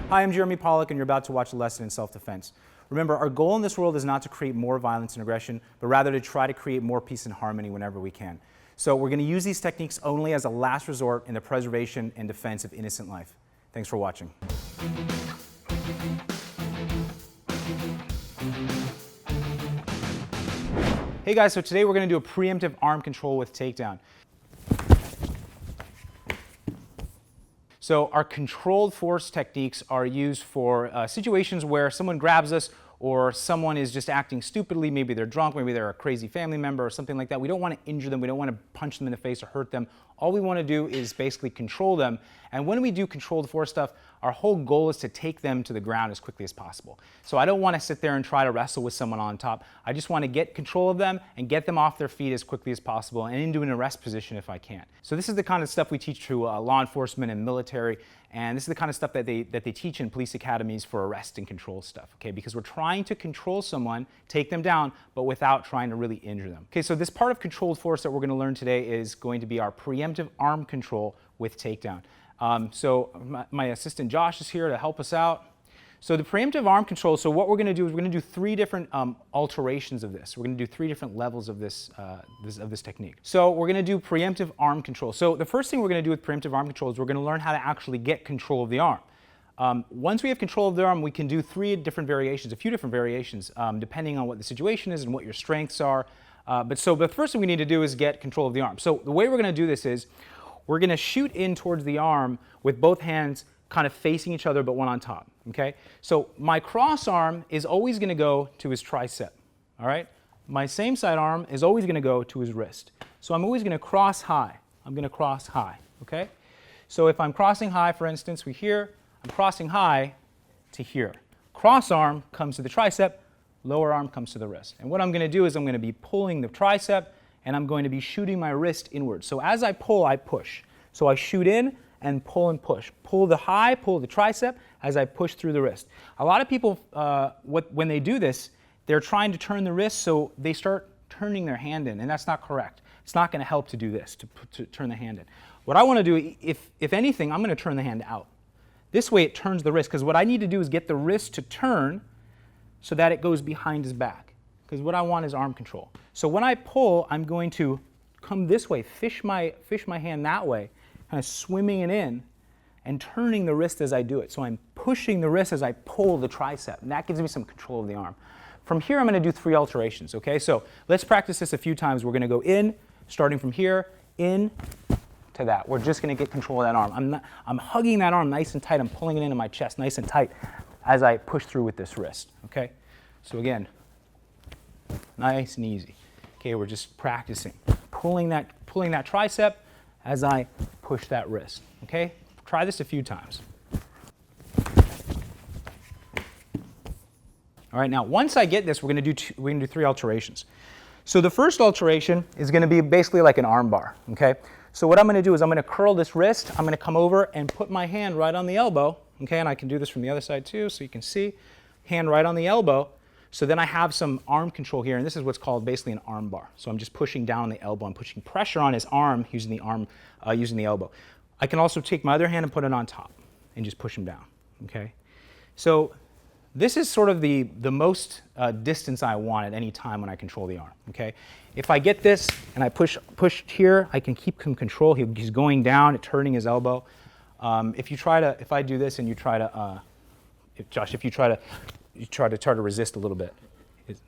Hi, I'm Jeremy Pollack, and you're about to watch a lesson in self-defense. Remember, our goal in this world is not to create more violence and aggression, but rather to try to create more peace and harmony whenever we can. So we're going to use these techniques only as a last resort in the preservation and defense of innocent life. Thanks for watching. Hey guys, so today we're going to do a preemptive arm control with takedown. So our controlled force techniques are used for situations where someone grabs us or someone is just acting stupidly. Maybe they're drunk, maybe they're a crazy family member or something like that. We don't want to injure them. We don't want to punch them in the face or hurt them. All we want to do is basically control them. And when we do controlled force stuff, our whole goal is to take them to the ground as quickly as possible. So I don't want to sit there and try to wrestle with someone on top. I just want to get control of them and get them off their feet as quickly as possible and into an arrest position if I can. So this is the kind of stuff we teach to law enforcement and military, and this is the kind of stuff that they teach in police academies for arrest and control stuff, okay? Because we're trying to control someone, take them down, but without trying to really injure them. Okay, so this part of controlled force that we're going to learn today is going to be our preemptive arm control with takedown. So my assistant Josh is here to help us out. So the preemptive arm control, so what we're going to do is we're going to do three different alterations of this. We're going to do three different levels of this technique. So we're going to do preemptive arm control. So the first thing we're going to do with preemptive arm control is we're going to learn how to actually get control of the arm. Once we have control of the arm, we can do three different variations, a few different variations, depending on what the situation is and what your strengths are. But the first thing we need to do is get control of the arm. So the way we're going to do this is we're going to shoot in towards the arm with both hands kind of facing each other but one on top, okay? So my cross arm is always going to go to his tricep, all right? My same side arm is always going to go to his wrist. So I'm always going to cross high. I'm going to cross high, okay? So if I'm crossing high, for instance, I'm crossing high to here. Cross arm comes to the tricep, lower arm comes to the wrist. And what I'm going to do is I'm going to be pulling the tricep and I'm going to be shooting my wrist inward. So as I pull, I push. So I shoot in and push. Pull the high, pull the tricep as I push through the wrist. A lot of people, when they do this, they're trying to turn the wrist, so they start turning their hand in, and that's not correct. It's not going to help to do this, to turn the hand in. What I want to do, if anything, I'm going to turn the hand out. This way it turns the wrist, because what I need to do is get the wrist to turn so that it goes behind his back, because what I want is arm control. So when I pull, I'm going to come this way, fish my hand that way, kind of swimming it in and turning the wrist as I do it. So I'm pushing the wrist as I pull the tricep, and that gives me some control of the arm. From here, I'm going to do three alterations, okay? So let's practice this a few times. We're going to go in, starting from here, in to that. We're just going to get control of that arm. I'm hugging that arm nice and tight. I'm pulling it into my chest nice and tight as I push through with this wrist, okay? So again, nice and easy. Okay, we're just practicing. Pulling that tricep as I push that wrist, okay? Try this a few times. All right, now once I get this, we're going to do three alterations. So the first alteration is going to be basically like an arm bar, okay? So what I'm going to do is I'm going to curl this wrist, I'm going to come over and put my hand right on the elbow, okay? And I can do this from the other side too, so you can see, hand right on the elbow. So then I have some arm control here, and this is what's called basically an arm bar. So I'm just pushing down on the elbow. I'm pushing pressure on his arm using the elbow. I can also take my other hand and put it on top and just push him down, okay? So this is sort of the most distance I want at any time when I control the arm, okay? If I get this and I push here, I can keep him control. He's going down, turning his elbow. If I do this and you try to, Josh, if you try to resist a little bit.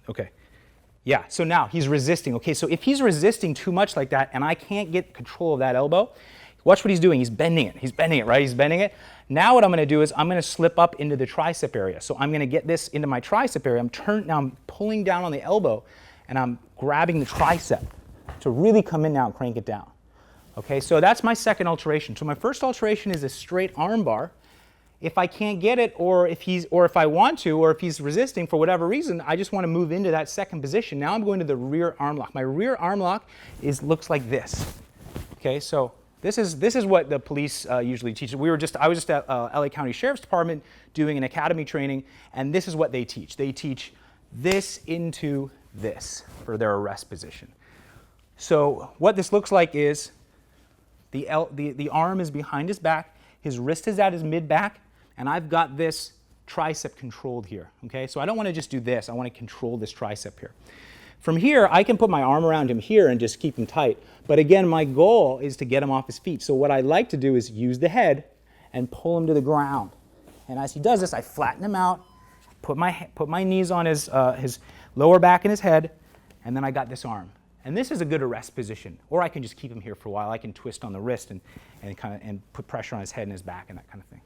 Okay. Yeah, so now he's resisting. Okay, so if he's resisting too much like that and I can't get control of that elbow, watch what he's doing. He's bending it. He's bending it, right? He's bending it. Now what I'm going to do is I'm going to slip up into the tricep area. So I'm going to get this into my tricep area. Now I'm pulling down on the elbow and I'm grabbing the tricep to really come in now and crank it down. Okay, so that's my second alteration. So my first alteration is a straight arm bar. If I can't get it, or if I want to, or if he's resisting for whatever reason, I just want to move into that second position. Now I'm going to the rear arm lock. My rear arm lock looks like this. Okay, so this is what the police usually teach. I was just at LA County Sheriff's Department doing an academy training, and this is what they teach. They teach this into this for their arrest position. So what this looks like is the arm is behind his back, his wrist is at his mid-back, and I've got this tricep controlled here, okay? So I don't want to just do this, I want to control this tricep here. From here, I can put my arm around him here and just keep him tight, but again, my goal is to get him off his feet. So what I like to do is use the head and pull him to the ground. And as he does this, I flatten him out, put my knees on his lower back and his head, and then I got this arm. And this is a good arrest position, or I can just keep him here for a while. I can twist on the wrist and put pressure on his head and his back and that kind of thing.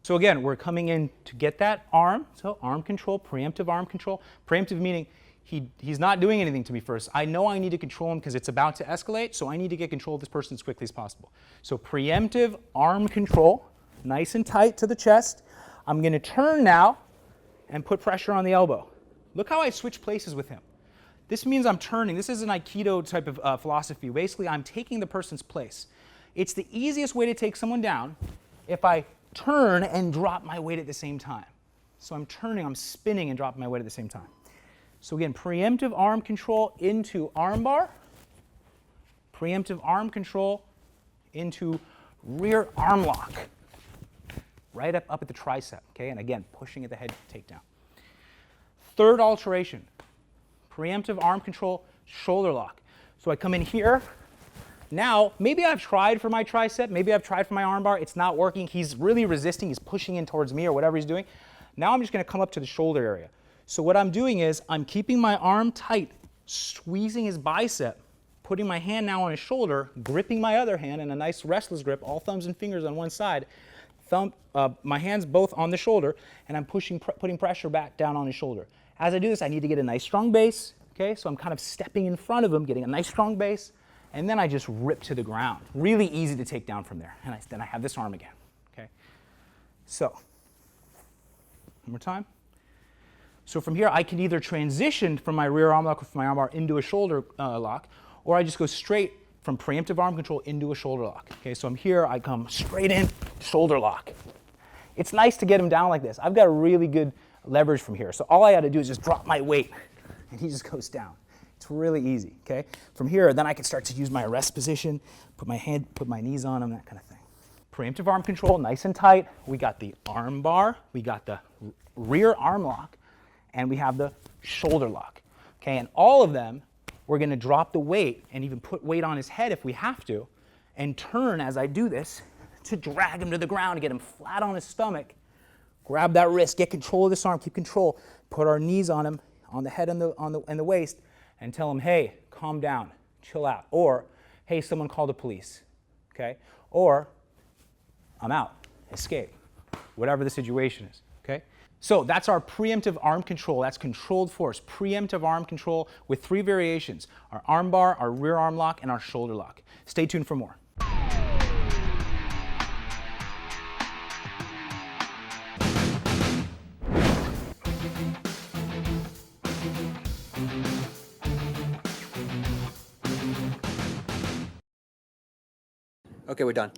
So again, we're coming in to get that arm. So arm control, preemptive arm control. Preemptive meaning he's not doing anything to me first. I know I need to control him because it's about to escalate, so I need to get control of this person as quickly as possible. So preemptive arm control, nice and tight to the chest. I'm going to turn now and put pressure on the elbow. Look how I switch places with him. This means I'm turning. This is an Aikido type of philosophy. Basically, I'm taking the person's place. It's the easiest way to take someone down if I turn and drop my weight at the same time. So I'm turning, I'm spinning and dropping my weight at the same time. So again, preemptive arm control into armbar, preemptive arm control into rear arm lock, right up at the tricep, okay? And again, pushing at the head takedown. Third alteration, preemptive arm control, shoulder lock. So I come in here. Now, maybe I've tried for my tricep, maybe I've tried for my armbar, it's not working, he's really resisting, he's pushing in towards me or whatever he's doing. Now I'm just going to come up to the shoulder area. So what I'm doing is I'm keeping my arm tight, squeezing his bicep, putting my hand now on his shoulder, gripping my other hand in a nice wrestler's grip, all thumbs and fingers on one side, my hands both on the shoulder, and I'm putting pressure back down on his shoulder. As I do this, I need to get a nice strong base, okay? So I'm kind of stepping in front of him, getting a nice strong base, and then I just rip to the ground. Really easy to take down from there. And then I have this arm again, okay? So, one more time. So from here, I can either transition from my rear arm lock with my armbar into a shoulder lock, or I just go straight from preemptive arm control into a shoulder lock. Okay, so I'm here, I come straight in, shoulder lock. It's nice to get him down like this. I've got a really good leverage from here. So all I got to do is just drop my weight, and he just goes down. It's really easy, okay? From here, then I can start to use my arrest position, put my knees on him, that kind of thing. Preemptive arm control, nice and tight. We got the arm bar, we got the rear arm lock, and we have the shoulder lock, okay? And all of them, we're going to drop the weight and even put weight on his head if we have to, and turn as I do this to drag him to the ground, get him flat on his stomach, grab that wrist, get control of this arm, keep control, put our knees on him, on the head and the waist, and tell him, hey, calm down, chill out. Or, hey, someone call the police, okay? Or, I'm out, escape, whatever the situation is, okay? So that's our preemptive arm control. That's controlled force, preemptive arm control with 3 variations, our arm bar, our rear arm lock, and our shoulder lock. Stay tuned for more. Okay, we're done.